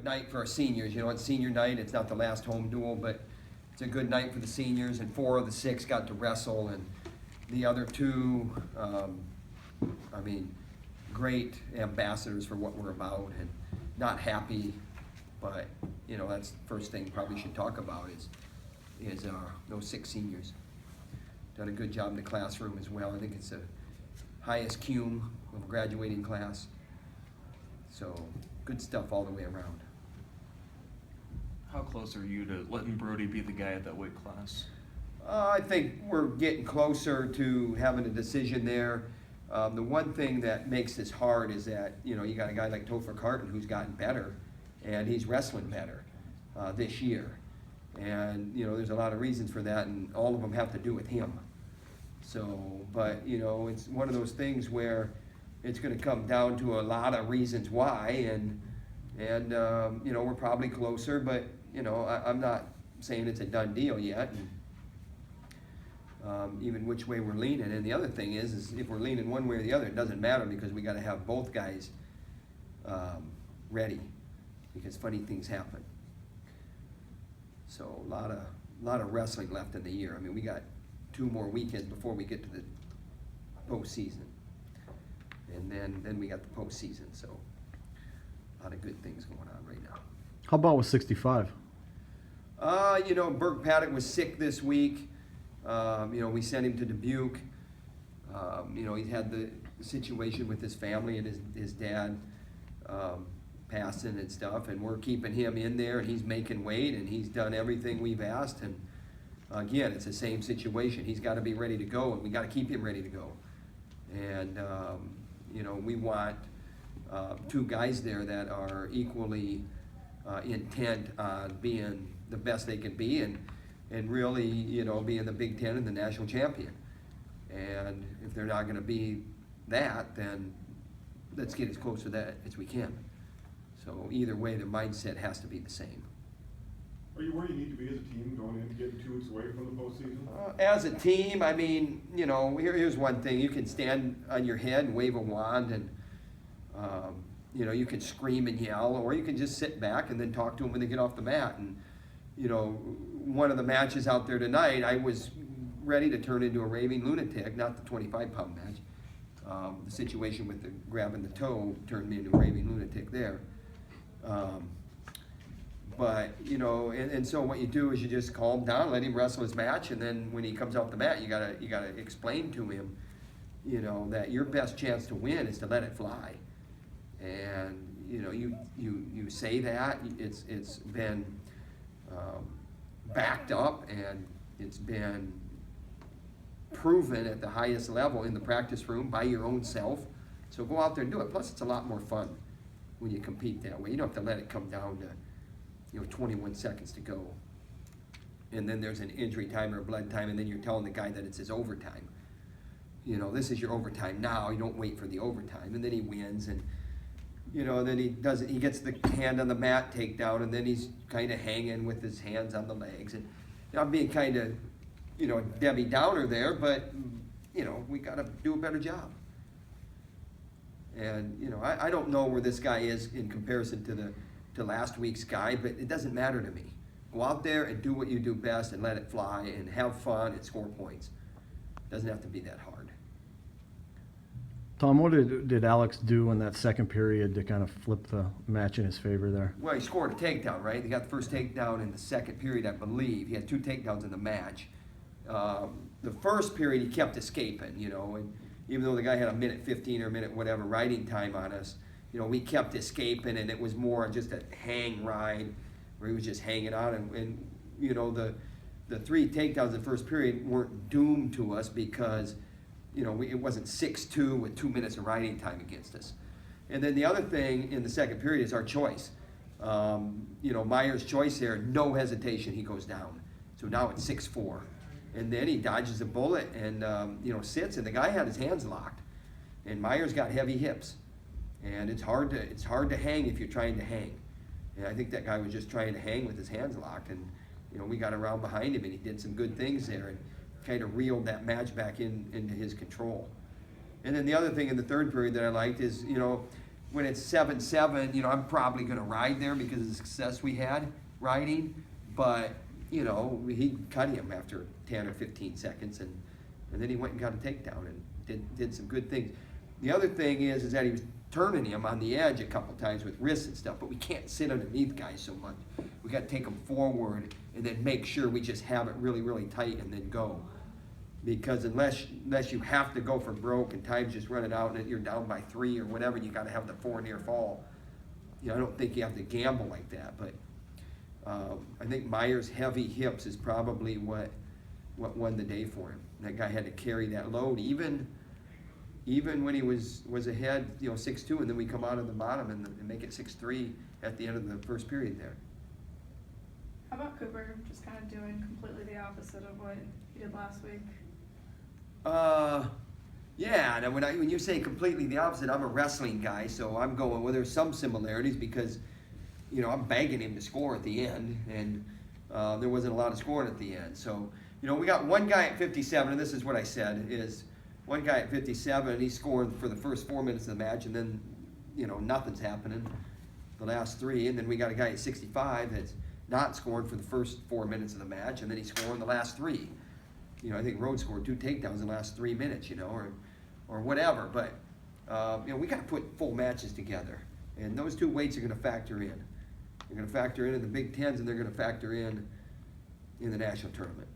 good night for our seniors. You know, it's senior night. It's not the last home duel, but it's a good night for the seniors. And 4 of the 6 got to wrestle, and the other 2, I mean, great ambassadors for what we're about, and not happy, but you know, that's the first thing probably should talk about is those 6 seniors. Done a good job in the classroom as well. I think it's the highest cum of a graduating class. So good stuff all the way around. How close are you to letting Brody be the guy at that weight class? I think we're getting closer to having a decision there. The one thing that makes this hard is that, you know, you got a guy like Topher Carton who's gotten better, and he's wrestling better this year. And, you know, there's a lot of reasons for that, and all of them have to do with him. So, but, you know, it's one of those things where it's going to come down to a lot of reasons why, and you know, we're probably closer, but, you know, I'm not saying it's a done deal yet. And, even which way we're leaning. And the other thing is if we're leaning one way or the other, it doesn't matter, because we got to have both guys ready, because funny things happen. So a lot of wrestling left in the year. I mean, we got 2 more weekends before we get to the postseason, and then we got the postseason. So a lot of good things going on right now. How about with 65? You know, Burke Paddock was sick this week. You know, we sent him to Dubuque. You know, he had the situation with his family and his dad passing and stuff, and we're keeping him in there, and he's making weight, and he's done everything we've asked. And again, it's the same situation. He's got to be ready to go, and we got to keep him ready to go. And you know, we want 2 guys there that are equally intent on being the best they can be, and really, you know, being the Big Ten and the national champion. And if they're not going to be that, then let's get as close to that as we can. So either way, the mindset has to be the same. Are you where you need to be as a team going in, getting 2 weeks away from the postseason? As a team, I mean, you know, here's one thing. You can stand on your head and wave a wand, and, you know, you can scream and yell, or you can just sit back and then talk to them when they get off the mat. And, you know, one of the matches out there tonight, I was ready to turn into a raving lunatic, not the 25-pound match. The situation with the grabbing the toe turned me into a raving lunatic there. But, you know, and so what you do is you just calm down, let him wrestle his match, and then when he comes off the mat, you gotta explain to him, you know, that your best chance to win is to let it fly. And, you know, you say that, it's been backed up, and it's been proven at the highest level in the practice room by your own self. So go out there and do it. Plus, it's a lot more fun when you compete that way. You don't have to let it come down to, you know, 21 seconds to go, and then there's an injury time or a blood time, and then you're telling the guy that it's his overtime. You know, this is your overtime now. You don't wait for the overtime. And then he wins, and, you know, then he gets the hand on the mat takedown, and then he's kind of hanging with his hands on the legs. And, you know, I'm being kind of, you know, Debbie Downer there, but, you know, we got to do a better job. And, you know, I don't know where this guy is in comparison to last week's guy, but it doesn't matter to me. Go out there and do what you do best and let it fly and have fun and score points. It doesn't have to be that hard. Tom, what did Alex do in that second period to kind of flip the match in his favor there? Well, he scored a takedown, right? He got the first takedown in the second period, I believe. He had 2 takedowns in the match. The first period, he kept escaping, you know, and even though the guy had a minute 15 or a minute whatever riding time on us, you know, we kept escaping, and it was more just a hang ride where he was just hanging on. And you know, the 3 takedowns in the first period weren't doomed to us because, you know, it wasn't 6-2 with 2 minutes of riding time against us. And then the other thing in the second period is our choice. You know, Myers' choice there, no hesitation, he goes down. So now it's 6-4. And then he dodges a bullet and, you know, sits, and the guy had his hands locked. And Myers got heavy hips. And it's hard to hang if you're trying to hang. And I think that guy was just trying to hang with his hands locked. And, you know, we got around behind him, and he did some good things there and kind of reeled that match back into his control. And then the other thing in the third period that I liked is, you know, when it's 7-7, you know, I'm probably gonna ride there because of the success we had riding. But, you know, he cut him after 10 or 15 seconds, and then he went and got a takedown and did some good things. The other thing is that he was turning him on the edge a couple times with wrists and stuff, but we can't sit underneath guys so much. We gotta take them forward and then make sure we just have it really, really tight and then go. Because unless you have to go for broke and time's just running out and you're down by 3 or whatever, and you gotta have the 4 near fall. You know, I don't think you have to gamble like that, but I think Meyer's heavy hips is probably what won the day for him. That guy had to carry that load, even when he was ahead, you know, 6-2, and then we come out of the bottom and make it 6-3 at the end of the first period there. How about Cooper just kind of doing completely the opposite of what he did last week? Yeah, and when you say completely the opposite, I'm a wrestling guy, so I'm going, well, there's some similarities because, you know, I'm begging him to score at the end, and there wasn't a lot of scoring at the end. So, you know, we got one guy at 57, and this is what I said, is one guy at 57, he's scoring for the first 4 minutes of the match, and then, you know, nothing's happening the last 3, and then we got a guy at 65 that's not scoring for the first 4 minutes of the match, and then he's scoring the last 3. You know, I think Rhodes scored 2 takedowns in the last 3 minutes, you know, or whatever. But, you know, we got to put full matches together. And those 2 weights are going to factor in. They're going to factor in the Big Tens, and they're going to factor in the national tournament.